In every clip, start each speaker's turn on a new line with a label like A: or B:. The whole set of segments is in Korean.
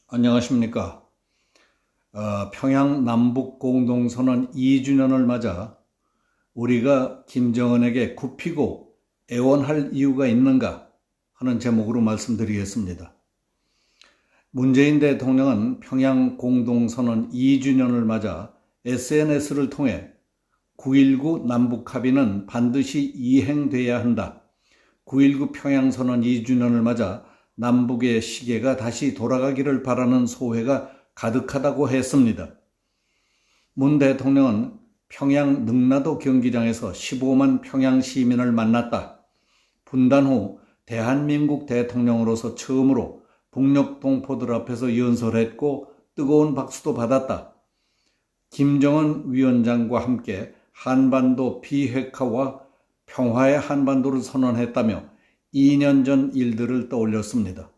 A: 안녕하십니까. 평양 남북 공동선언 2주년을 맞아 우리가 김정은에게 굽히고 애원할 이유가 있는가 하는 제목으로 말씀드리겠습니다. 문재인 대통령은 평양 공동선언 2주년을 맞아 SNS를 통해 9.19 남북 합의는 반드시 이행돼야 한다. 9.19 평양선언 2주년을 맞아 남북의 시계가 다시 돌아가기를 바라는 소회가 가득하다고 했습니다. 문 대통령은 평양 능라도 경기장에서 15만 평양 시민을 만났다. 분단 후 대한민국 대통령으로서 처음으로 북녘 동포들 앞에서 연설했고 뜨거운 박수도 받았다. 김정은 위원장과 함께 한반도 비핵화와 평화의 한반도를 선언했다며 2년 전 일들을 떠올렸습니다.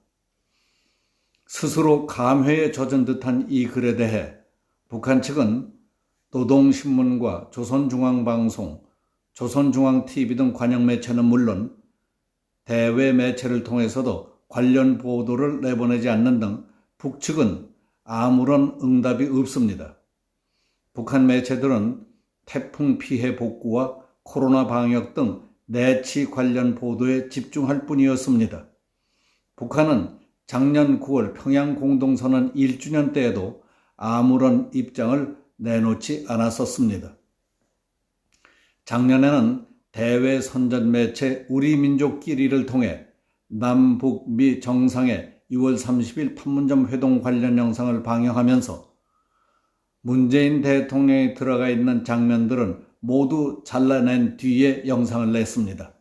A: 스스로 감회에 젖은 듯한 이 글에 대해 북한 측은 노동신문과 조선중앙방송, 조선중앙TV 등 관영 매체는 물론 대외 매체를 통해서도 관련 보도를 내보내지 않는 등 북측은 아무런 응답이 없습니다. 북한 매체들은 태풍 피해 복구와 코로나 방역 등 내치 관련 보도에 집중할 뿐이었습니다. 북한은 작년 9월 평양 공동선언 1주년 때에도 아무런 입장을 내놓지 않았었습니다. 작년에는 대외 선전 매체 우리민족끼리를 통해 남북 미 정상의 6월 30일 판문점 회동 관련 영상을 방영하면서 문재인 대통령이 들어가 있는 장면들은 모두 잘라낸 뒤에 영상을 냈습니다.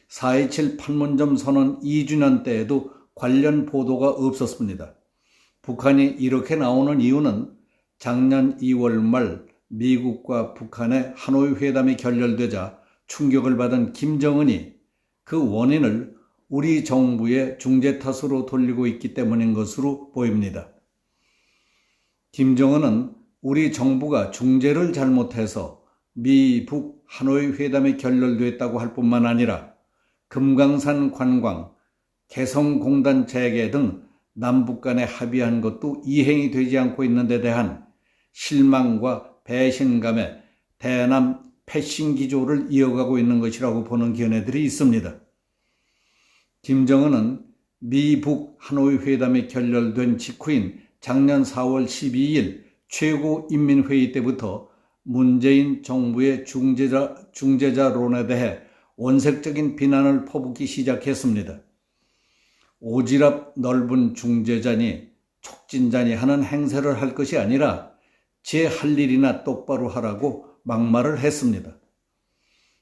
A: 4.27 판문점 선언 2주년 때에도 관련 보도가 없었습니다. 북한이 이렇게 나오는 이유는 작년 2월 말 미국과 북한의 하노이 회담이 결렬되자 충격을 받은 김정은이 그 원인을 우리 정부의 중재 탓으로 돌리고 있기 때문인 것으로 보입니다. 김정은은 우리 정부가 중재를 잘못해서 미, 북, 하노이 회담이 결렬됐다고 할 뿐만 아니라 금강산 관광, 개성공단 재개 등 남북 간에 합의한 것도 이행이 되지 않고 있는 데 대한 실망과 배신감에 대남 패싱 기조를 이어가고 있는 것이라고 보는 견해들이 있습니다. 김정은은 미, 북, 하노이 회담이 결렬된 직후인 작년 4월 12일 최고인민회의 때부터 문재인 정부의 중재자론에 대해 원색적인 비난을 퍼붓기 시작했습니다. 오지랖 넓은 중재자니 촉진자니 하는 행세를 할 것이 아니라 제 할 일이나 똑바로 하라고 막말을 했습니다.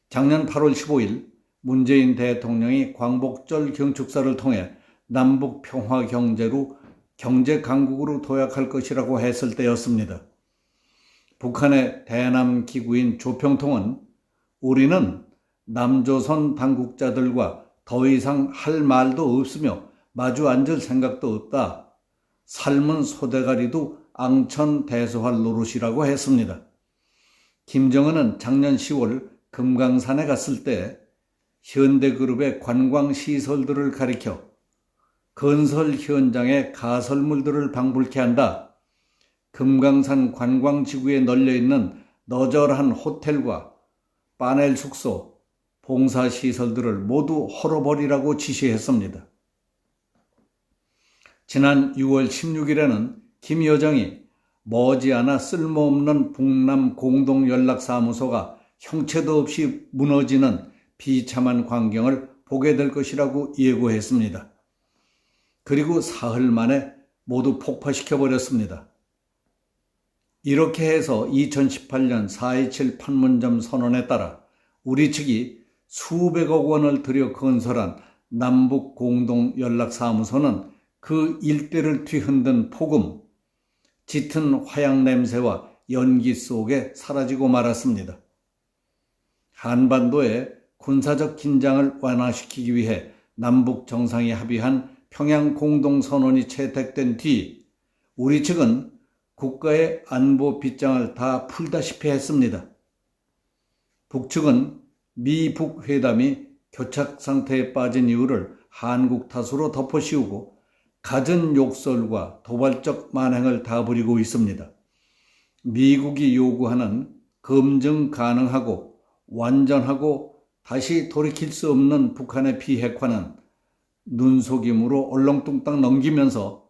A: 작년 8월 15일 문재인 대통령이 광복절 경축사를 통해 남북 평화 경제로 경제 강국으로 도약할 것이라고 했을 때였습니다. 북한의 대남 기구인 조평통은 우리는 남조선 당국자들과 더 이상 할 말도 없으며 마주 앉을 생각도 없다. 삶은 소대가리도 앙천대소할 노릇이라고 했습니다. 김정은은 작년 10월 금강산에 갔을 때 현대그룹의 관광시설들을 가리켜 건설 현장의 가설물들을 방불케 한다. 금강산 관광지구에 널려있는 너절한 호텔과 파넬 숙소, 봉사시설들을 모두 헐어버리라고 지시했습니다. 지난 6월 16일에는 김 여정이 머지않아 쓸모없는 북남 공동연락사무소가 형체도 없이 무너지는 비참한 광경을 보게 될 것이라고 예고했습니다. 그리고 사흘 만에 모두 폭파시켜버렸습니다. 이렇게 해서 2018년 4.27 판문점 선언에 따라 우리 측이 수백억 원을 들여 건설한 남북 공동연락사무소는 그 일대를 뒤흔든 폭음, 짙은 화약 냄새와 연기 속에 사라지고 말았습니다. 한반도의 군사적 긴장을 완화시키기 위해 남북 정상이 합의한 평양 공동선언이 채택된 뒤 우리 측은 국가의 안보 빗장을 다 풀다시피 했습니다. 북측은 미-북 회담이 교착 상태에 빠진 이유를 한국 탓으로 덮어씌우고 갖은 욕설과 도발적 만행을 다 부리고 있습니다. 미국이 요구하는 검증 가능하고 완전하고 다시 돌이킬 수 없는 북한의 비핵화는 눈속임으로 얼렁뚱땅 넘기면서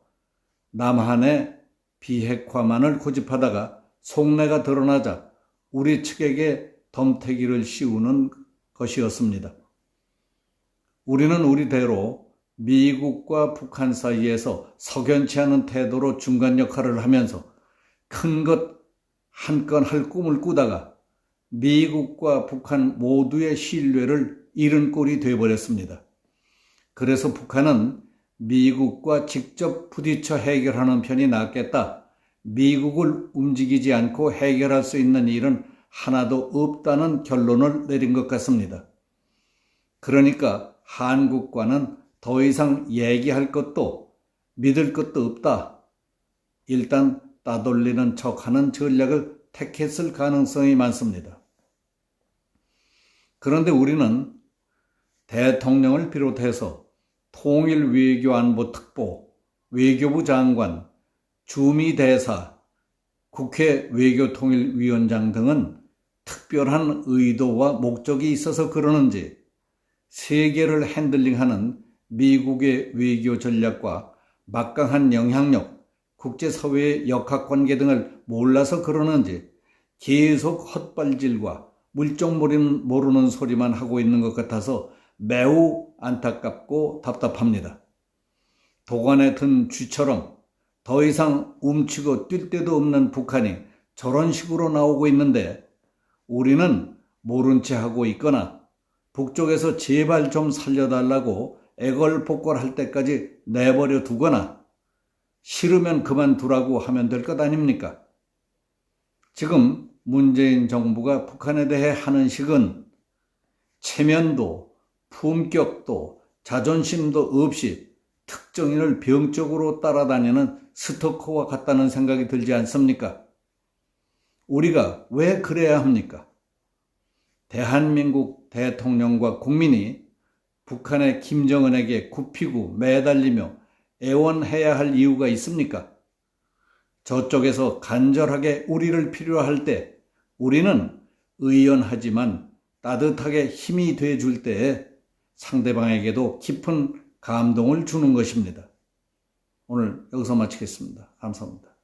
A: 남한의 비핵화만을 고집하다가 속내가 드러나자 우리 측에게 덤태기를 씌우는 것이었습니다. 우리는 우리대로 미국과 북한 사이에서 석연치 않은 태도로 중간 역할을 하면서 큰 것 한 건 할 꿈을 꾸다가 미국과 북한 모두의 신뢰를 잃은 꼴이 되어버렸습니다. 그래서 북한은 미국과 직접 부딪혀 해결하는 편이 낫겠다. 미국을 움직이지 않고 해결할 수 있는 일은 하나도 없다는 결론을 내린 것 같습니다. 그러니까 한국과는 더 이상 얘기할 것도 믿을 것도 없다. 일단 따돌리는 척하는 전략을 택했을 가능성이 많습니다. 그런데 우리는 대통령을 비롯해서 통일외교안보특보, 외교부 장관, 주미대사, 국회 외교통일위원장 등은 특별한 의도와 목적이 있어서 그러는지 세계를 핸들링하는 미국의 외교 전략과 막강한 영향력, 국제사회의 역학관계 등을 몰라서 그러는지 계속 헛발질과 물정 모르는 소리만 하고 있는 것 같아서 매우 안타깝고 답답합니다. 도관에 든 쥐처럼 더 이상 움츠고 뛸 데도 없는 북한이 저런 식으로 나오고 있는데 우리는 모른 채 하고 있거나 북쪽에서 제발 좀 살려달라고 애걸복걸할 때까지 내버려 두거나 싫으면 그만두라고 하면 될 것 아닙니까? 지금 문재인 정부가 북한에 대해 하는 식은 체면도 품격도 자존심도 없이 특정인을 병적으로 따라다니는 스토커와 같다는 생각이 들지 않습니까? 우리가 왜 그래야 합니까? 대한민국 대통령과 국민이 북한의 김정은에게 굽히고 매달리며 애원해야 할 이유가 있습니까? 저쪽에서 간절하게 우리를 필요할 때 우리는 의연하지만 따뜻하게 힘이 돼줄 때에 상대방에게도 깊은 감동을 주는 것입니다. 오늘 여기서 마치겠습니다. 감사합니다.